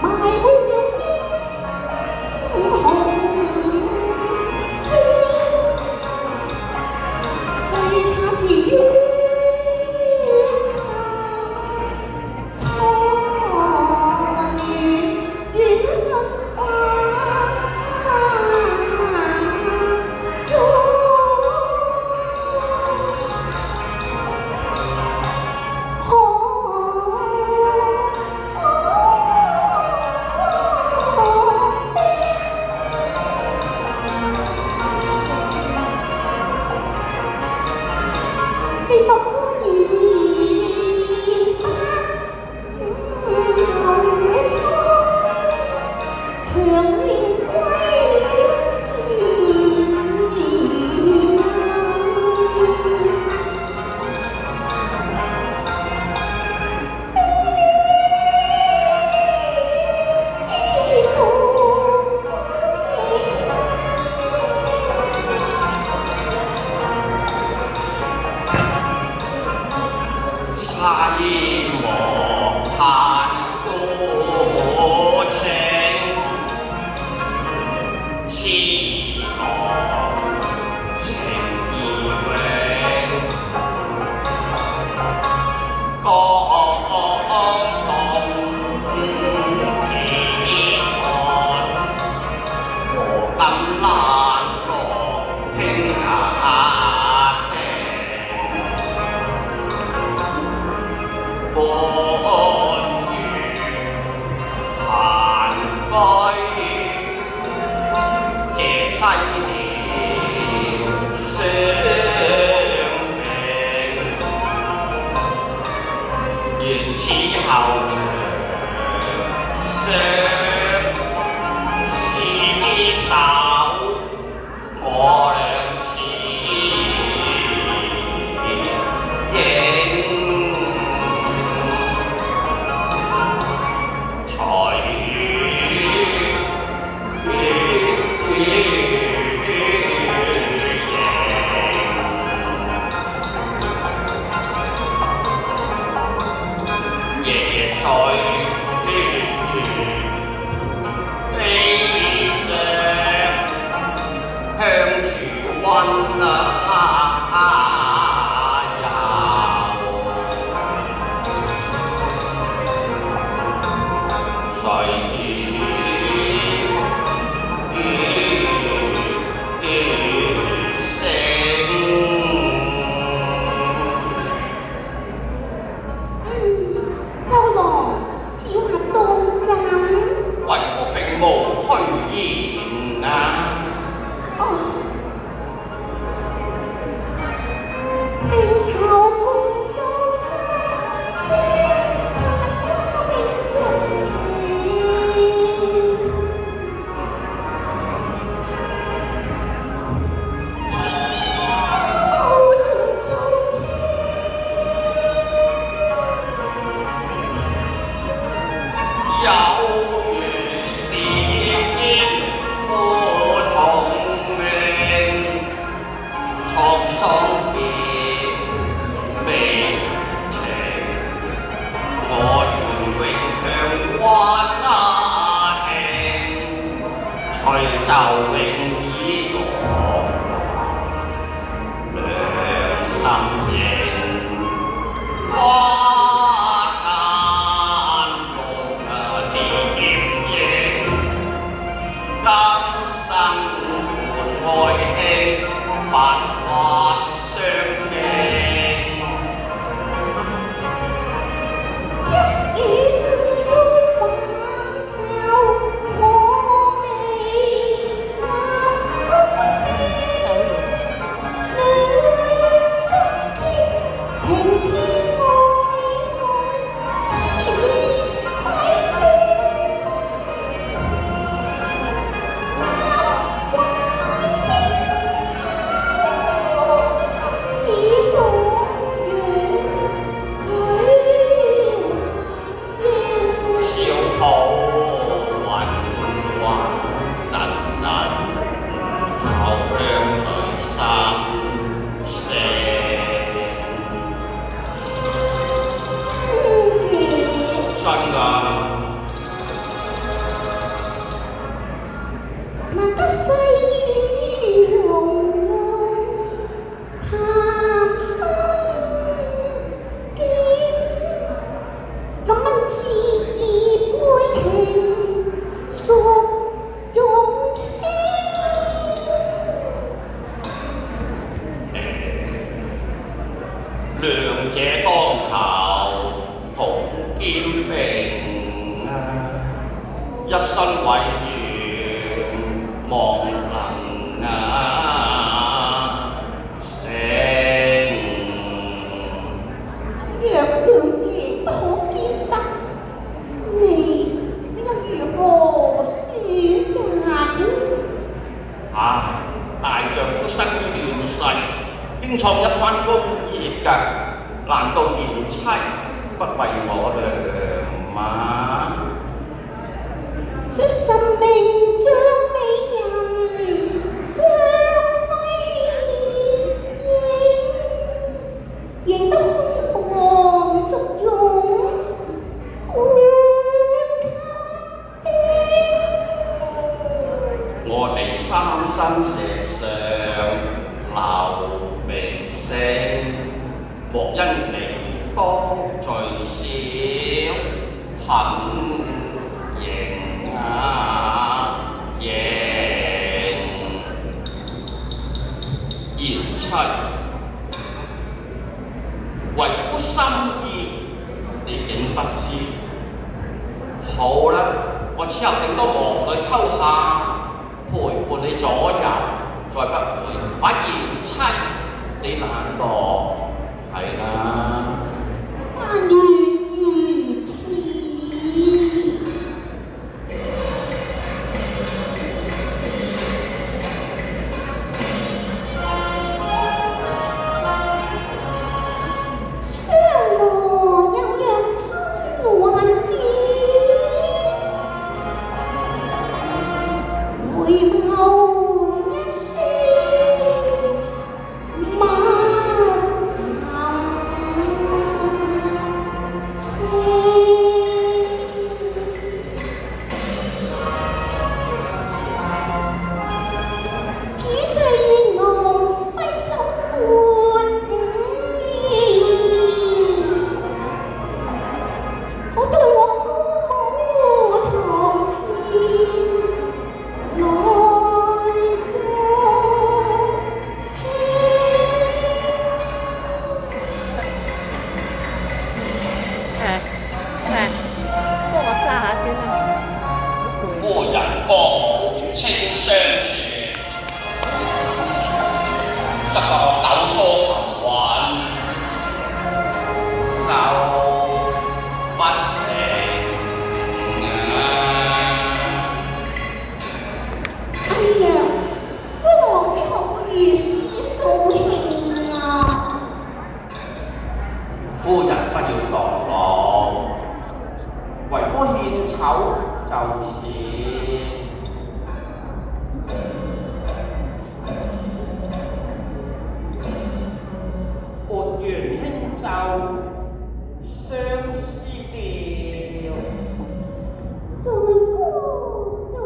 ม就永依我良心應，花間中蝶影，今生換愛卿，不發相應。兩者當頭同肩並一身偉業望能成。若兩者不可兼得，你又如何選擇？大丈夫生於亂世，應創一番功業㗎，難道賢妻不為我良嗎？說神明將美人雙輝映，贏得空房獨擁換金兵。我哋三生石上留名聲，莫因你多罪少，很型型賢妻，為夫心意你竟不知。好啦，我此後頂多忙裏偷下，陪伴你左右，再不會把賢妻你冷落，係啦。但願如此。雙羅又讓春還至，回眸一書萬夫人歌舞清相傳，則當抖梢浮雲，愁不成哎呀，灰狼你何故如此掃興啊？夫人不要當狼，為夫獻醜就是。撥弦輕奏相思調，在歌在樂。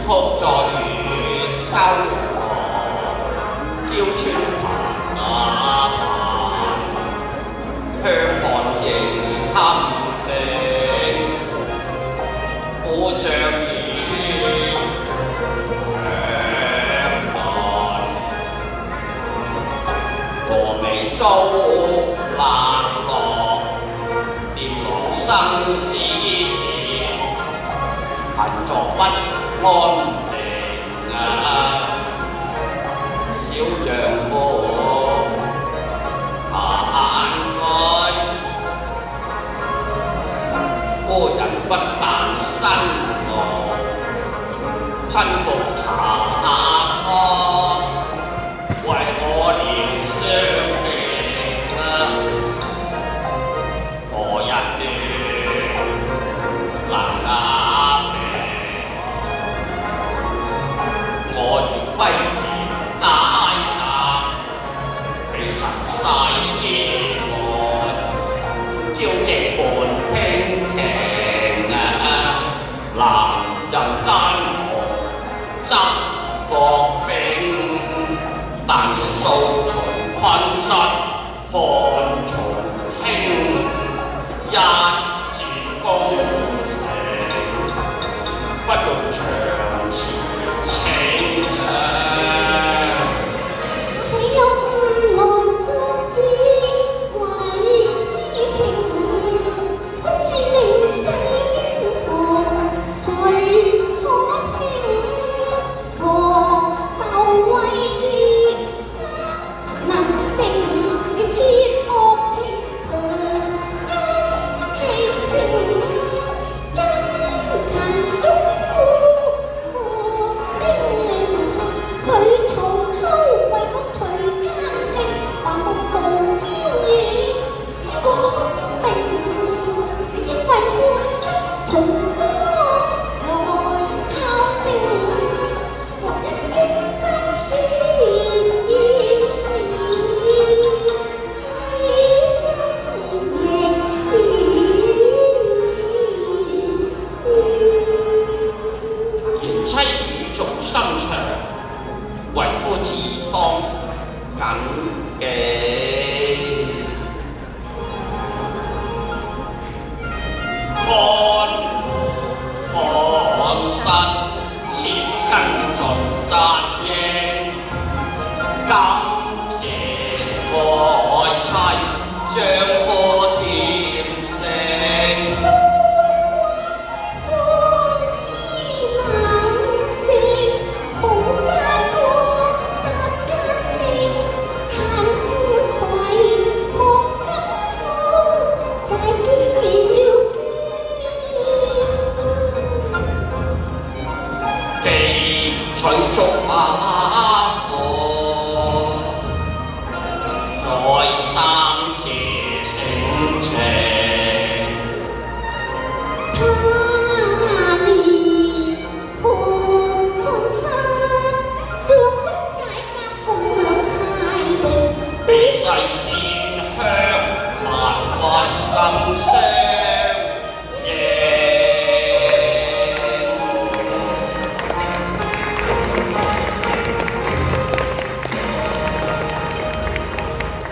哭在月秋嬌穿裙打扮，香汗仍襟聽，苦着意香淡，峨眉遭冷落，掂落生死劫，貧作不安定啊！小丈夫下愛，夫人不但身亡，親服下湯，為我療傷病啊！何日能我如威嚴大膽，被神世意外，朝夕伴輕騎啊！男人間無執國柄，但願掃除坤質，看重興，一戰功成，不用長辭請啊！豈有誤來作之為知情，不是寧死英雄，誰可聽？何受惠於能成切惡情同一氣性，殷勤忠夫何命令？佢曹操為國除奸佞，還目無挑染，諸葛明因為愛心從歌來效命，何人競爭先已是妻心賢妻語重心長，為夫自當謹記。看實切跟盡責應，感謝愛妻丈夫添聲。取足馬